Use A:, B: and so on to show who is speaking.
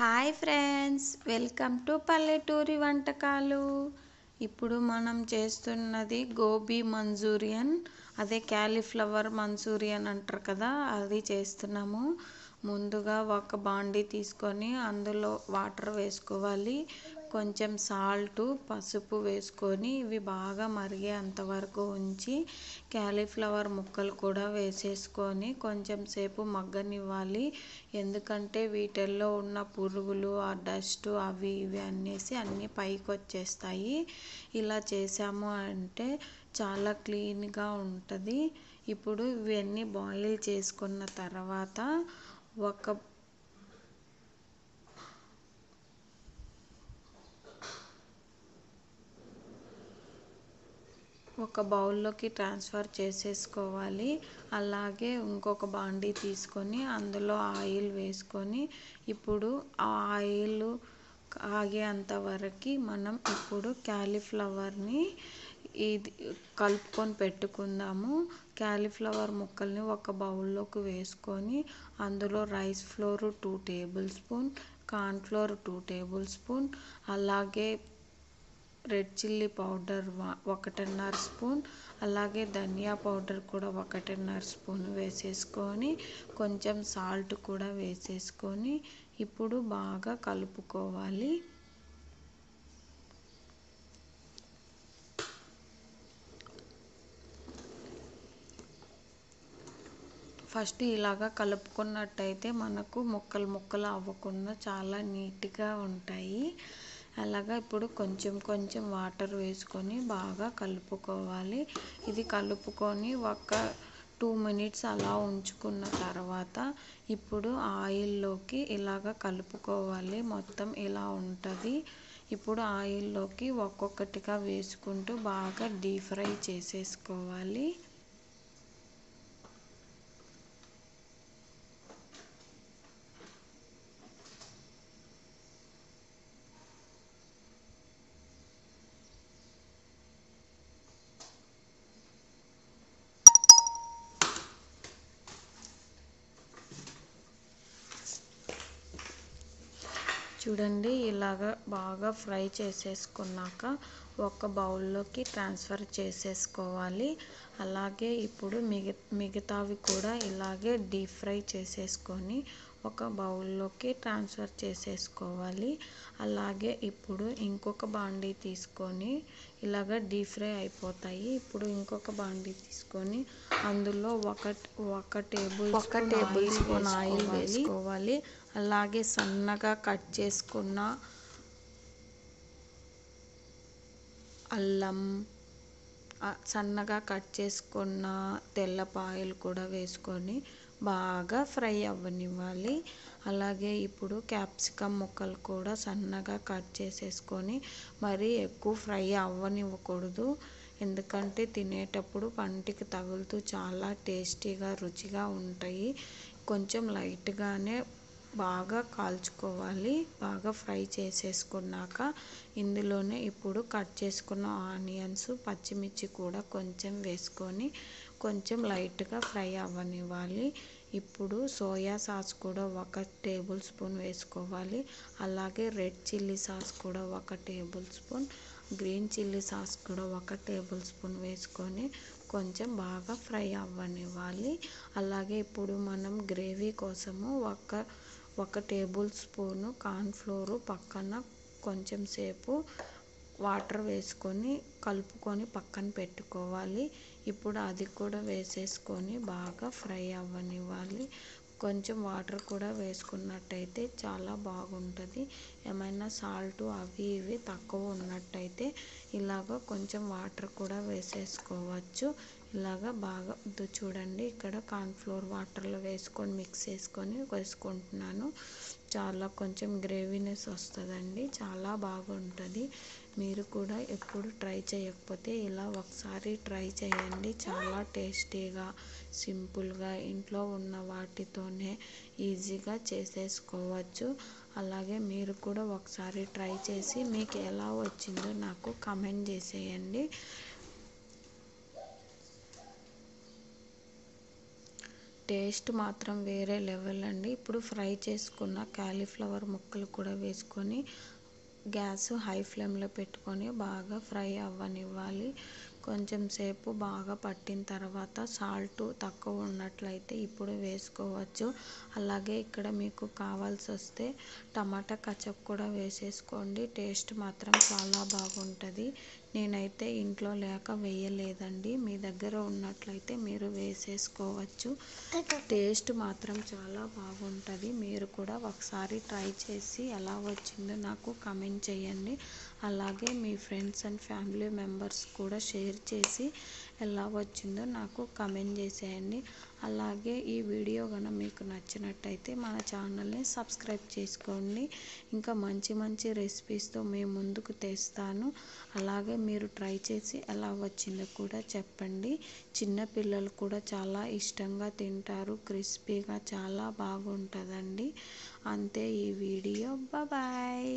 A: Hi friends, welcome to పల్లెటూరి వంటకాలు. ఇప్పుడు మనం చేస్తున్నది గోబీ మంచూరియన్, అదే క్యాలీఫ్లవర్ మంచూరియన్ అంటారు కదా, అది చేస్తున్నాము. ముందుగా ఒక బాండీ తీసుకొని అందులో వాటర్ వేసుకోవాలి. కొంచెం సాల్ట్, పసుపు వేసుకొని ఇవి బాగా మరిగేంత వరకు ఉంచి క్యాలీఫ్లవర్ ముక్కలు కూడా వేసేసుకొని కొంచెం సేపు మగ్గనివ్వాలి. ఎందుకంటే వీటిల్లో ఉన్న పురుగులు, ఆ డస్ట్, అవి ఇవి అన్నీ పైకి వచ్చేస్తాయి. ఇలా చేసాము అంటే చాలా క్లీన్గా ఉంటుంది. ఇప్పుడు ఇవన్నీ బాయిల్ చేసుకున్న తర్వాత ఒక బౌల్లోకి ట్రాన్స్ఫర్ చేసేసుకోవాలి. అలాగే ఇంకొక బాండీ తీసుకొని అందులో ఆయిల్ వేసుకొని ఇప్పుడు ఆ ఆయిల్ కాగేంత వరకు మనం ఇప్పుడు క్యాలీఫ్లవర్ని ఇది కలుపుకొని పెట్టుకుందాము. క్యాలీఫ్లవర్ ముక్కల్ని ఒక బౌల్లోకి వేసుకొని అందులో rice flour 2 table spoon, corn flour 2 table spoon, అలాగే రెడ్ చిల్లీ పౌడర్ 1.5 స్పూన్, అలాగే ధనియా పౌడర్ కూడా 1.5 స్పూన్ వేసేసుకొని కొంచెం సాల్ట్ కూడా వేసేసుకొని ఇప్పుడు బాగా కలుపుకోవాలి. ఫస్ట్ ఇలాగా కలుపుకున్నట్టయితే మనకు ముక్కలు అవ్వకుండా చాలా నీట్గా ఉంటాయి. అలాగా ఇప్పుడు కొంచెం కొంచెం వాటర్ వేసుకొని బాగా కలుపుకోవాలి. ఇది కలుపుకొని ఒక 2 మినిట్స్ అలా ఉంచుకున్న తర్వాత ఇప్పుడు ఆయిల్లోకి ఇలాగ కలుపుకోవాలి. మొత్తం ఇలా ఉంటుంది. ఇప్పుడు ఆయిల్లోకి ఒక్కొక్కటిగా వేసుకుంటూ బాగా డీప్ ఫ్రై చేసేసుకోవాలి. చూడండి, ఇలాగ బాగా ఫ్రై చేసేసుకున్నాక ఒక బౌల్లోకి ట్రాన్స్ఫర్ చేసేసుకోవాలి. అలాగే ఇప్పుడు మిగతావి కూడా ఇలాగే డీప్ ఫ్రై చేసేసుకొని ఒక బౌల్లోకి ట్రాన్స్ఫర్ చేసేసుకోవాలి. అలాగే ఇప్పుడు ఇంకొక బాండీ తీసుకొని ఇలాగ డీప్ ఫ్రై అయిపోతాయి. ఇప్పుడు ఇంకొక బాండీ తీసుకొని అందులో ఒక టేబుల్ స్పూన్ ఆయిల్ వేసుకోవాలి. అలాగే సన్నగా కట్ చేసుకున్న అల్లం, సన్నగా కట్ చేసుకున్న తెల్లపాయలు కూడా వేసుకొని బాగా ఫ్రై అవ్వనివ్వాలి. అలాగే ఇప్పుడు క్యాప్సికమ్ ముక్కలు కూడా సన్నగా కట్ చేసేసుకొని మరీ ఎక్కువ ఫ్రై అవ్వనివ్వకూడదు. ఎందుకంటే తినేటప్పుడు పంటికి తగులుతూ చాలా టేస్టీగా రుచిగా ఉంటాయి. కొంచెం లైట్గానే బాగా కాల్చుకోవాలి. బాగా ఫ్రై చేసేసుకున్నాక ఇందులోనే ఇప్పుడు కట్ చేసుకున్న ఆనియన్స్, పచ్చిమిర్చి కూడా కొంచెం వేసుకొని కొంచెం లైట్గా ఫ్రై అవ్వనివ్వాలి. ఇప్పుడు సోయా సాస్ కూడా 1 టేబుల్ స్పూన్ వేసుకోవాలి. అలాగే రెడ్ చిల్లీ సాస్ కూడా 1 table spoon, green chilli sauce కూడా 1 టేబుల్ స్పూన్ వేసుకొని కొంచెం బాగా ఫ్రై అవ్వనివ్వాలి. అలాగే ఇప్పుడు మనం గ్రేవీ కోసము ఒక టేబుల్ స్పూను కార్న్ ఫ్లోర్ పక్కన కొంచెం సేపు వాటర్ వేసుకొని కలుపుకొని పక్కన పెట్టుకోవాలి. ఇప్పుడు అది కూడా వేసేసుకొని బాగా ఫ్రై అవ్వనివ్వాలి. కొంచెం వాటర్ కూడా వేసుకున్నట్టయితే చాలా బాగుంటుంది. ఏమైనా సాల్ట్ అవి ఇవి తక్కువ ఉన్నట్టయితే ఇలాగ కొంచెం వాటర్ కూడా వేసేసుకోవచ్చు. ఇలాగ బాగా చూడండి, ఇక్కడ కార్న్ ఫ్లోర్ వాటర్లో వేసుకొని మిక్స్ వేసుకుంటున్నాను. చాలా కొంచెం గ్రేవీనెస్ వస్తుందండి, చాలా బాగుంటుంది. మీరు కూడా ఎప్పుడు ట్రై చేయకపోతే ఇలా ఒకసారి ట్రై చేయండి. చాలా టేస్టీగా, సింపుల్గా ఇంట్లో ఉన్న వాటితోనే ఈజీగా చేసేసుకోవచ్చు. అలాగే మీరు కూడా ఒకసారి ట్రై చేసి మీకు ఎలా వచ్చిందో నాకు కామెంట్ చేసేయండి. టేస్ట్ మాత్రం వేరే లెవెల్ అండి. ఇప్పుడు ఫ్రై చేసుకున్న కాలీఫ్లవర్ ముక్కలు కూడా వేసుకొని గ్యాస్ హై ఫ్లేమ్లో పెట్టుకొని బాగా ఫ్రై అవ్వనివ్వాలి. కొంచెం సేపు బాగా పట్టిన తర్వాత సాల్ట్ తక్కువ ఉన్నట్లయితే ఇప్పుడు వేసుకోవచ్చు. అలాగే ఇక్కడ మీకు కావాల్సి వస్తే టమాటా కచప్ కూడా వేసేసుకోండి. టేస్ట్ మాత్రం చాలా బాగుంటుంది. నేనైతే ఇంట్లో లేక వేయలేదండి. మీ దగ్గర ఉన్నట్లయితే మీరు వేసేసుకోవచ్చు. టేస్ట్ మాత్రం చాలా బాగుంటుంది. మీరు కూడా ఒకసారి ట్రై చేసి ఎలా వచ్చిందో నాకు కామెంట్ చేయండి. అలాగే మీ ఫ్రెండ్స్ అండ్ ఫ్యామిలీ మెంబర్స్ కూడా షేర్ చేసి ఎలా వచ్చిందో నాకు కామెంట్ చేసేయండి. అలాగే ఈ వీడియో కనుక మీకు నచ్చినట్టయితే మన ఛానల్ని సబ్స్క్రైబ్ చేసుకోండి. ఇంకా మంచి మంచి రెసిపీస్తో మేము ముందుకు తెస్తాను. అలాగే మీరు ట్రై చేసి ఎలా వచ్చిందో కూడా చెప్పండి. చిన్నపిల్లలు కూడా చాలా ఇష్టంగా తింటారు. క్రిస్పీగా చాలా బాగుంటుందండి. అంతే ఈ వీడియో. బాయ్.